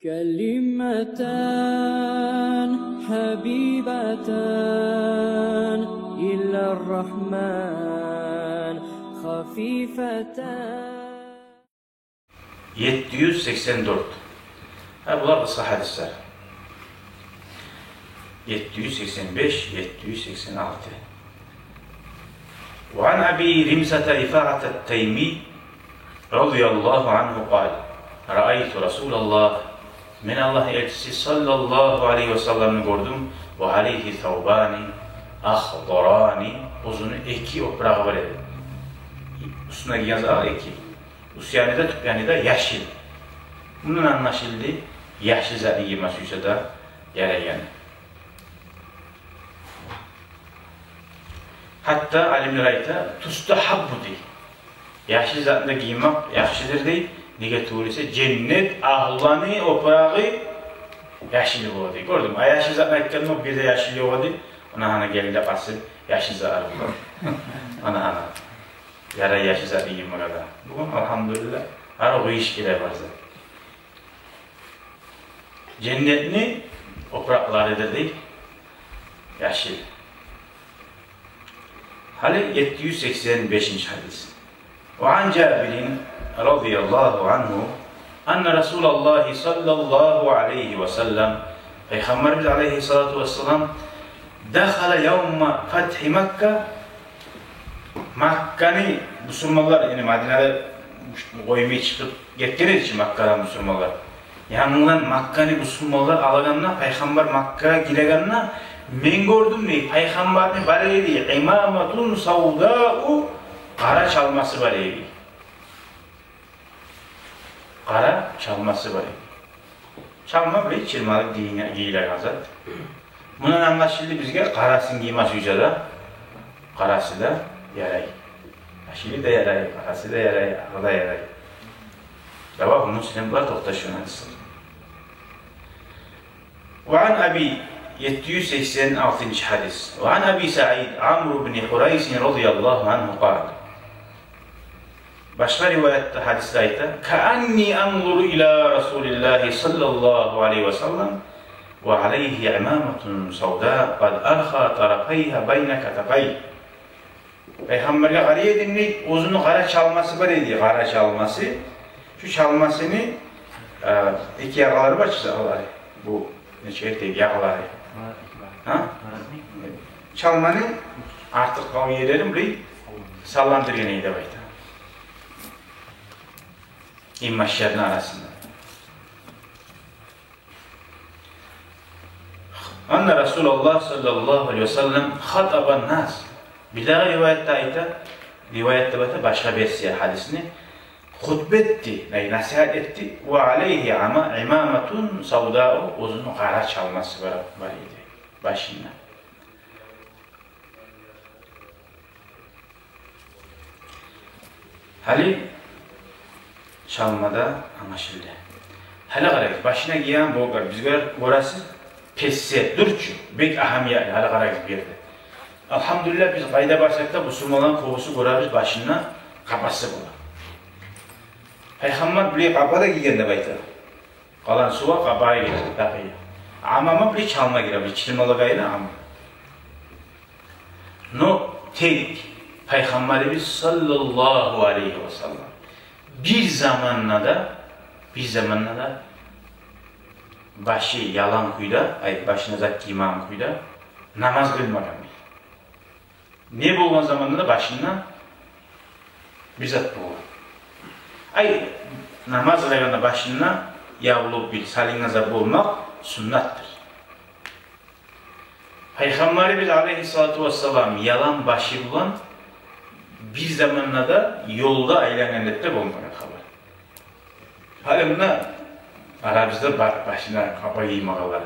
كلمتان حبيبتان إلى الرحمن خفيفتان. 784. Bunlar kısa hadisler. 785, 786. وعن أبي رمزة رفاعة التيمي رضي الله عنه قال رأيت رسول الله من الله elçisi sallallahu aleyhi ve sellem'i gördüm ve aleyhi thawbani akhdarani uzun iki oprağı var idi. Üstüne yazı iki. Üstüne yani da yeşil. Bunun anlaşıldı yeşil zaten giymesi da yarayan. Hatta alimler ayta tustahabbu dey. Yeşil zatında giymek yaxşıdır dey. Nege tuğrisi cennet ahlanı oprağı yeşil oldu. Gördüm. Yeşil zatına etkenlik bir de yeşil oldu. Ona hana geldi asıl yeşil zatı oldu. Ona hana. Yara yeşil zatı giymek adam. Bugün elhamdülillah her o işkiler var zaten. Cennetini opraklarıdır değil. Yeşil. Hali 785. hadis. وعن جابر رضي الله عنه أن رسول الله صلى الله عليه وسلم Peygamberimiz aleyhissalatu vesselam dakhala yevme fethi Mekke Mekka'nı Müslümanlar yani Medine'de koymaya çıkıp getirir için Mekka'dan Müslümanlar. Yanından Mekka'nı Müslümanlar alağanına Peygamber Mekke'ye gireganına men gördüm ne Peygamber'in var idi imamatun savda'u qara çalması var idi. Qara çalması var idi. Çalma bir çirmalık giyiler azat. Bunun anlaşıldı bizge qarasını giymesi yüzada qarası da yaray. Aşili de yaray, qarası da yaray, ağı da yaray. Dava bunun sinemler toxtaşın hadisi. وعن أبي 786. hadis. وعن أبي سعيد عمرو بن حريث رضي الله عنه قال. Başka rivayette hadislerde كأني أنظر إلى رسول الله صلى الله عليه وسلم وعليه عمامة سوداء قد أرخى طرفيها بين كتفيه. Peygamber'e qaraya dinleyip uzun qara çalması var idi, qara çalması. Şu çalmasını iki yağları var çizaları. Bu ne çekti yağları. Ha? Çalmanın artık kaviyelerim burayı sallandırıyor neydi bayda. İmmaşların arasında. Anne Resulullah sallallahu aleyhi ve sellem khataban nas. Bir daha rivayette başka bir siyah hadisini hutbetti, nasihat etti ve aleyhi imamatun savda'u uzun qara çalması var idi başında. Hali çalmada anlaşıldı. Hali qarayız, başına giyen boğar, bizler orası pesse, durçu, bek ahamiyeli, hali qarayız bir yerde. Elhamdülillah biz qayda barsak da Müslümanların kovusu görürüz başına kapası bular. Peygamber bile kapada giyende bayta. Kalan suva kapaya girer, kapaya. Amama bile çalma girer, bile çirmalı gayna amma. No tek Peygamberimiz sallallahu aleyhi ve sellem bir zamanla da başı yalan kuyda, başına zat imam kuyda namaz kılmadan. Ne bulman zamanında da başından bizzat bu. Namaz kılanda başından yavulup bir salinaza bulmak sünnattır. Peygamberimiz aleyhissalatu vesselam yalan başı bulan bir zamanla da yolda aylanendette bulmayan haber. Hali buna Arabizde başına kapa giymağalar.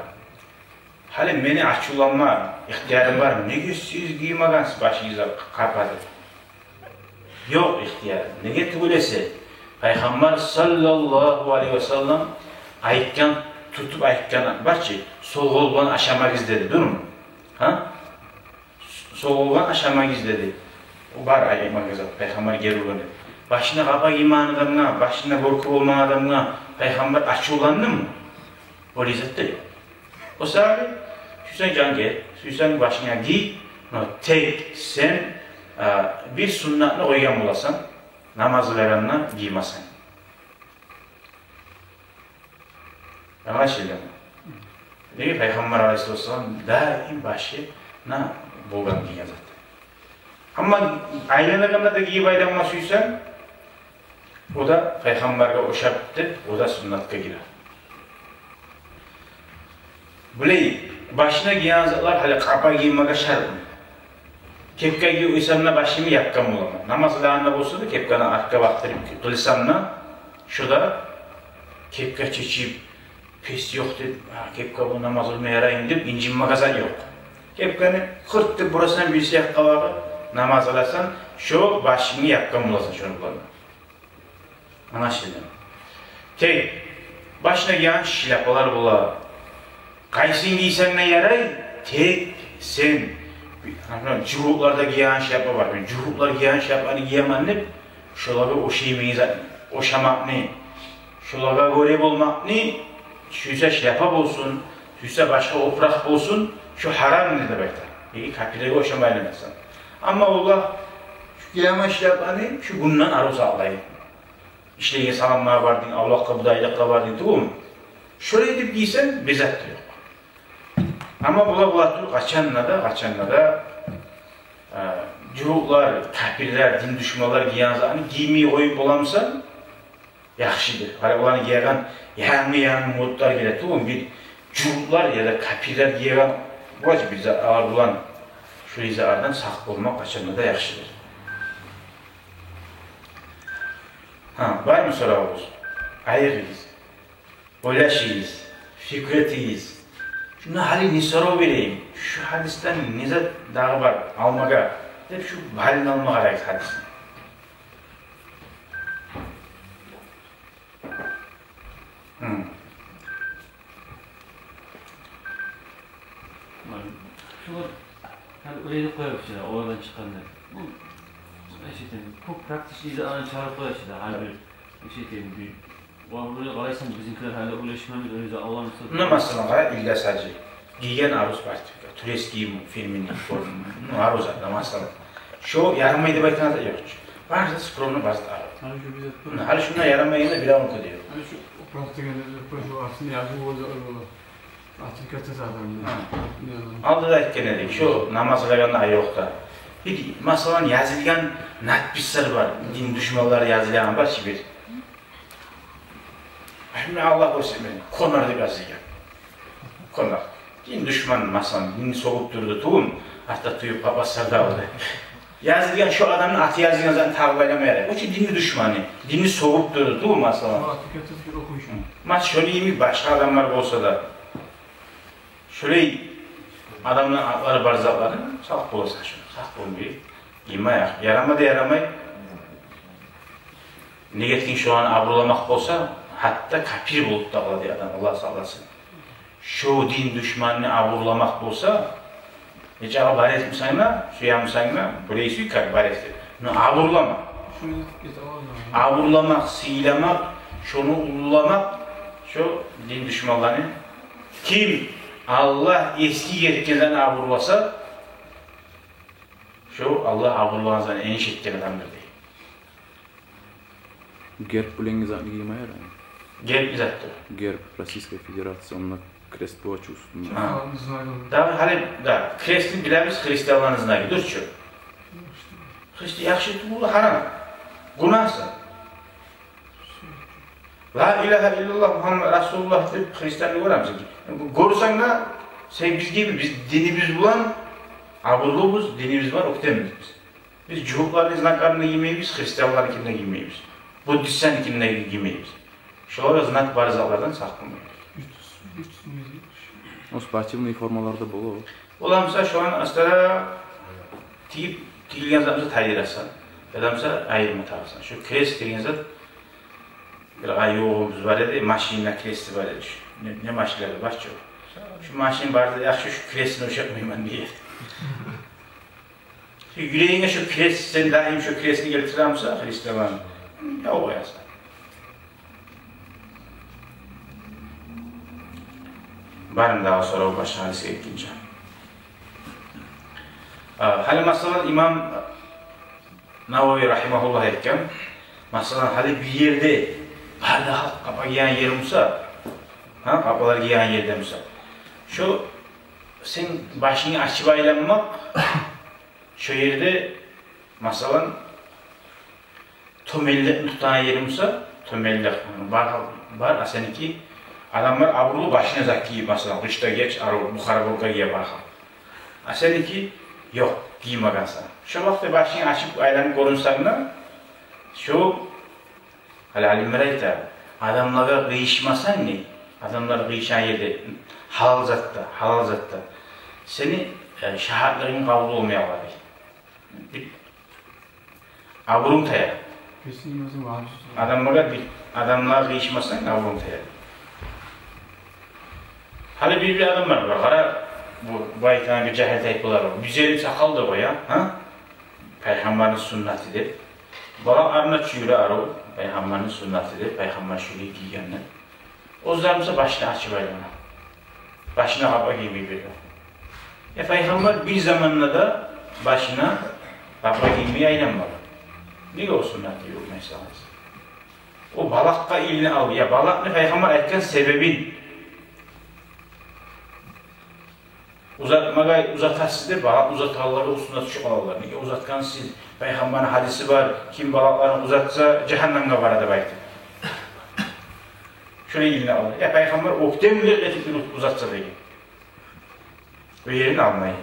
Hali beni açılanma ihtiyarım var mı? Ne siz giymagansız başınıza kapadı. Yok ihtiyar. Ne getirülese Peygamber sallallahu aleyhi ve sellem ayıkken tutup ayıkken başı soğulgan aşamak izledi, dur mu? Ha? Soğulgan aşamak izledi. O var ayımak izledi. Peygamber geri başına kapa giyman adamına, başına korku olman adamına Peygamber açılandı mı? O lezzet de yok. O sebeple Hüseyin can gel, Hüseyin başına giy, tek sen bir sünnetini oygan bulasan, namazlarından giymasan. Ama şeyler. Dedi Peygamber Aleyhisselam daim başına bolgan giygan zaten. Ama aylanaganda da giyip aylanmasıysan, o da Peygamber'e oşaptı, o da sünnetke girer. Böyle başına giyen zatlar hali kapa giymeye şart mı? Kepka giy uysamına başımı yakkan bulama. Namazlarında olsa da kepkanı arka baktırıp kılsamına şurada kepka çeçip pes yok dedi. Kepka bu namaz olmaya yarayın deyip incinme kazan yok. Kepkanı kırttı burasından birisi yakkaları namaz alasan şu başımı yakkan bulasın şunu bulanma. Anlaşıldı. Tek başına giyen şilapalar bula. Kaysin giysen ne yaray? Tek sen. Cuhuklarda giyen şilapa var. Cuhuklar giyen şilapani giyemem ne? Şolara o şeymeyiz, o şamak ne? Şolara göre olmak ne? Şuysa şilapa olsun, şuysa başka oprak olsun, şu haram ne demektir? Peki kapıları o şamayla mesela. Ama Allah şu giyen şilapani şu bundan aruz ağlayın. İşte salamlar vardın, Allah'a budaylıkla vardın, değil mi? Şöyle edip giysen bezat yok. Ama bula kaçanla da cuhuklar, kafirler, din düşmanlar giyen zaten giymeyi oyup olamsa yaxşıdır. Hani olanı giyen yanı modlar gelir, değil mi? Bir cuhuklar ya da kafirler giyen bu bize ağır bulan şu izahlardan sağ olmak kaçanla da yaxşıdır. Var mı sorağımız? Ayırıyız, oylaşıyız, fikretiyiz. Şuna halini soru vereyim. Şu hadisten nize dağı var almaga. Hep şu halini almaga layık hadisini. Şular hani öyle koyuyor işte oradan çıkanlar. Bu çok praktik izahını çağırıp koyuyor işte. Hani bir buraya kalaysan bizimkiler hala ulaşmamız öyle Allah'ın sözü. Ne mesela illa sadece giyen aruz partika, turist giyim filminin formu, aruz adına mesela. Şu yaramayı da baytana da yok. Bazı skromlu bazı aruz. Hali şuna yaramayı da bile onu diyor. Hani şu praktikada aslında yazı oldu. Hakikati zaten. Aldı da etken şu namazlarında yokta. Bir mesela yazılgan natbisler var, din düşmanları yazılan var ki bir. Şimdi Allah korusun beni, konar da yazılgan. Konar. Din düşman mesela, din soğuk durdu tuğum, hatta tuyup babaslarda aldı. Yazılgan şu adamın atı yazılgan zaten tağlaylamayacak. O ki dini düşmanı, dini soğuk durdu tuğum mesela. Hakikati bir okuyuşum. Mas şöyle iyi mi başka adamlar olsa da, şöyle adamların atları barzakları sağ olsa şunu, sağ olmuyor. Yemeye, yaramay. Ne getkin şu an avrulamak olsa, hatta kapir bulup dağladı adam, Allah sağlasın. Şu din düşmanını avrulamak olsa, hiç abaret mi sayma, suya mı sayma, burayı suyu abarettir. Bunu avrulamak. Avrulamak, silemek, şunu ullulamak, şu din düşmanlarını. Kim Allah eski yetkeden avrulasa, şu Allah avrulağınızdan en şekkeli adamdır değil. Герб Буленгизатны гиймайар. Gel izattır. Герб Российской Федерации, onunla krest boğaç üstünde. Daha hali da Hristiyan bilemiz Hristiyanlarınızına gidiyor şu. Hristiyan yaxşı bu haram. Günahsa. La ilahe illallah Muhammed Resulullah deyip Hristiyanlığı var mısın? Görürsen de sen biz gibi biz dinimiz bulan aburluğumuz dinimiz var okutemiyoruz biz. Biz cuhukların znaklarını giymeyiz, Hristiyanlarınkinde giymeyiz. Budistler'inkinde giymeyiz. Şolara znak barizatlardan saklanmıyoruz. O спортивный формаларда боло. Olamsa şu an aslında tiyilgen zatımızı tayir etsen. Adamsa ayrımı tarafsan. Şu kres tiyilgen zat bir ayyoğumuz var dedi, maşinle kresi var dedi. Ne maşinleri var çok. Şu maşin vardı, yaxşı şu kresini uşakmayayım ben diye. Şu yüreğine şu kres, sen daim şu kresini getiremse Hristiyanların. Ya o yazsa. Barın daha sonra o başka hadise ekleyince. Hali masalan İmam Navavi rahimahullah etken, masalan hali bir yerde barda halk kapa giyen yer olsa, kapalar giyen yerde olsa, şu sen başını açıp aylanmak, şu yerde masalan tömellik tutan yerim olsa, tömellik var aseniki adamlar abrulu başına zakki mesela kışta geç bukhara bulga giye bakal. Aseniki yok giymagan sana. Şu vakti başını açıp aylanıp korunsanlar, şu alimler ayta adamlara kıyışmasan ne? Adamlar kıyışan yerde halal zatta seni şahatların kabul olmaya var. Abrun taya. Adamlar kıyışmasan abrun taya. Hali bir adam var, kara bu ayıktan bir cahil tayfalar var. Güzelim sakal da koya, Peygamberin sünnetidir. Bana arna çüğüre arı, Peygamberin sünnetidir, Peygamber şöyle giygenler. O zarımsa başına açıp aylana. Başına kaba gibi veriyor. Peygamber bir zamanla da başına kaba gibi aylanmalı. Ne o sünneti yok mesela? O balakka ilini al. Ya balak ne Peygamber etken sebebin. Uzatasıdır, balak uzatarları o sünnet şu alallar. Ne uzatkan siz, Peygamber'in hadisi var, kim balaklarını uzatsa cehennemde var da belki. Şöyle ilini alır. Ya Peygamber oktemüler etikleri uzatsa da ve yerini almayı.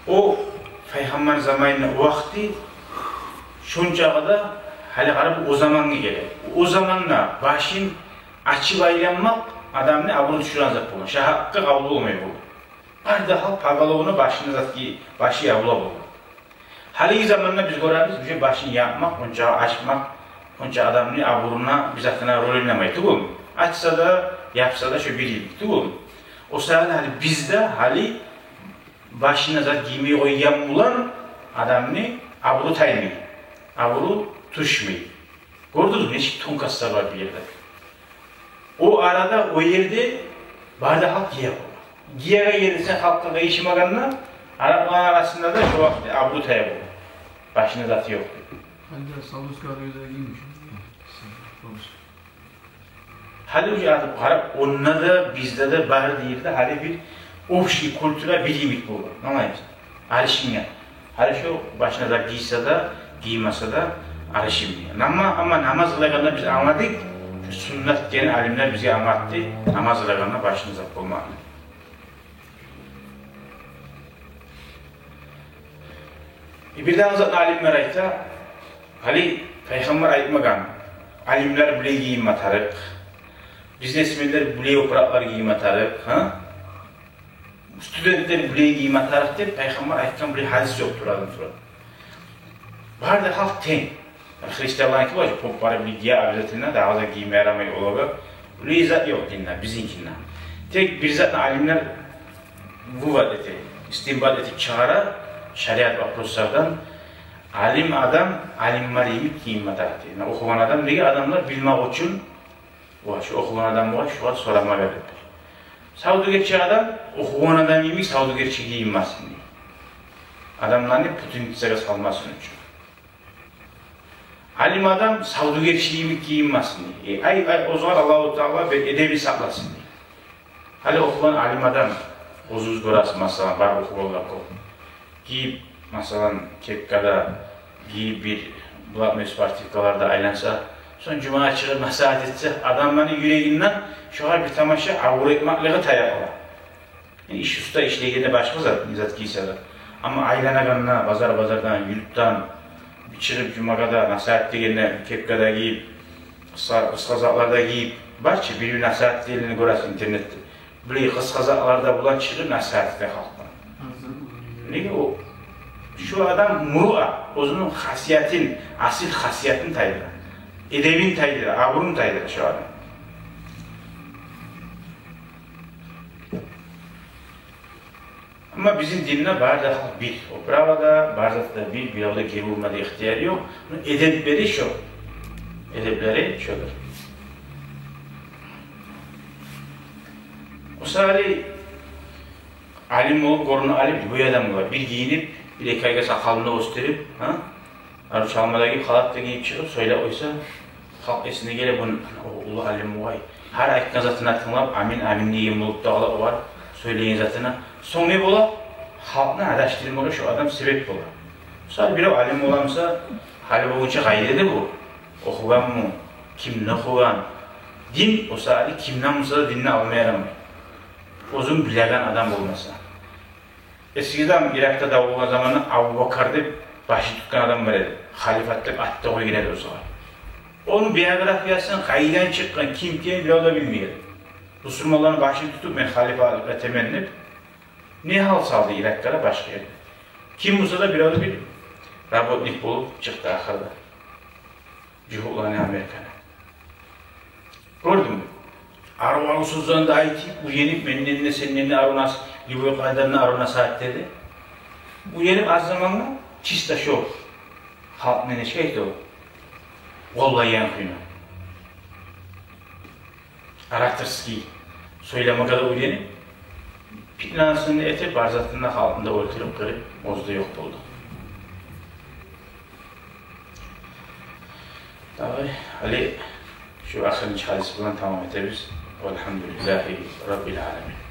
O Peygamber zamanında o vakti şunca kadar hali garip o zamanı gelir. O zamanla başın açıp aylanmak adamını avunu düşüren zat bulun. Hakkı kabul olmuyor bu. Her daha pagalovunu başını zatki başı yavula bulun. Hali zamanla biz görürüz, bir şey başını yapmak, onca açmak, onca adamını avuruna bizatına rol oynamayı tuğum. Açsa da, yapsa da şu biriyim tuğum. O sırada hali bizde hali başına zat giymeyi oynayan bulan adamını avuru taymıyor. Avuru tuşmuyor. Gördünüz mü? Hiç tonkaslar var bir yerde. O arada, o yerde barda halk giye olur. Giyere gelirse halkla kayışmaganla Araplar arasında da şu vakti avru tayab olur. Başına zatı yok. Halde Saluska öyle giymiş. Hali ucu atıp Arap, onunla da bizde de bahar değil de hali bir ofşi kültüre bir limit bulur. Anlayın. Arışın hali şu başına da giyse de, giymese de arışım diye. Ama namaz kılığında biz anladık. Şu sünnet gene alimler bize anlattı. Namaz kılığında başınıza bulmak. Bir daha zaten alimler ayta, hali Peygamber aytmagan, alimler bile giyim atarık, biznesmenler bile operatlar giyim atarık, studentler bile giyim atarık diye Peygamber aytkan bile hadis yoktur adım sonra. Barda halk ten. Hristiyanlar ki var, popları bile giye abizetinden daha da giyime yaramayı olarak, bile izat yok dinler, bizinkinden. Tek bir zaten alimler bu vadeti, istinbat etip çağıra, şeriat vaproslardan alim adam, alim mariyimit giyinme tahtı. Yani okuyan adam değil, adamlar bilmek için şu okuyan adam var, şu var sorama verir. Savdu geçi adam, okuyan adam yemek savdu geçi giyinmesin diye. Adamların Putin gitsere salmasın için. Alim adam savdu geçi yemek giyinmesin diye. O zaman Allah-u Teala edebi saklasın diye. Hali okuyan alim adam, uzuz burası mesela, var okuyanlar kol. Giyip, mesela Kekka'da giyip bir bulatmış partikalarda aylansa, son cuma çıkıp nasihat etse, adamların yüreğinden şu an bir tamaşa avur etmekle tayak ola. Yani iş usta işleyene başka zat giyse de. Ama aylana kanına, bazardan, yurttan, bir çıkıp cuma'da nasihat diyeline Kekka'da giyip, kıskazaklarda giyip, bahçe bir nasihat diyeline görürüz internette. Böyle kıskazaklarda bulan çıkıp nasihat ede halktan. Ne o? Şu adam muru'a, onun hasiyetin, asil hasiyetin taydır. Edebin taydır, aburun taydır şu adam. Ama bizim dinle bardak bir. O bravoda, bardakta bir avda geri olmadığı ihtiyarı yok. Edepleri şu. Edepleri şudur. O sari alim olup korunu alim bu adam var. Bir giyinip, bir ekayga sakalını gösterip, arı çalmadaki halatla giyip çıkıp söyle oysa halk esine gele bunun ulu alim vay. Her ayıkkan zatına tınlap amin amin diyeyim olup dağla var. Söyleyin zatına. Son ne bola? Halkına araştırmaya şu adam sebep bola. Sari bir alim olamsa hali boğunca gayrede bu. Okuyan mı? Kim ne okuyan? Din o sari kimden olsa da dinini almaya yaramıyor. Uzun bilen adam olmasa. Eskiden Irak'ta da olan zamanı Abu Bakar'da başı tutkan adam var idi. Halifatlık atta koy gider o zaman. Onun biyografiyasını kayıdan çıkan kim bir o da bilmiyor. Müslümanların başını tutup ben halifalıkla temennip ne hal saldı Irak'lara başka yerde. Kim olsa da bir o da bilir. Rabotnik bulup çıktı ahırda. Cuhulani Amerikan'a. Gördün mü? Arvan suzdan da ait bu yenip benim eline senin eline arunas gibi kadarına arunas ait dedi. Bu yenip az zamanla çista şov. Halk ne şeydi o? Vallahi yankıyla. Araktırski. Söyleme kadar o yenip fitnasını etip barzatında halkında oturup kırıp bozdu yok buldu. Tabii Ali şu akhirki hadis bilan tamam ederiz. Velhamdülillahi Rabbil alemin.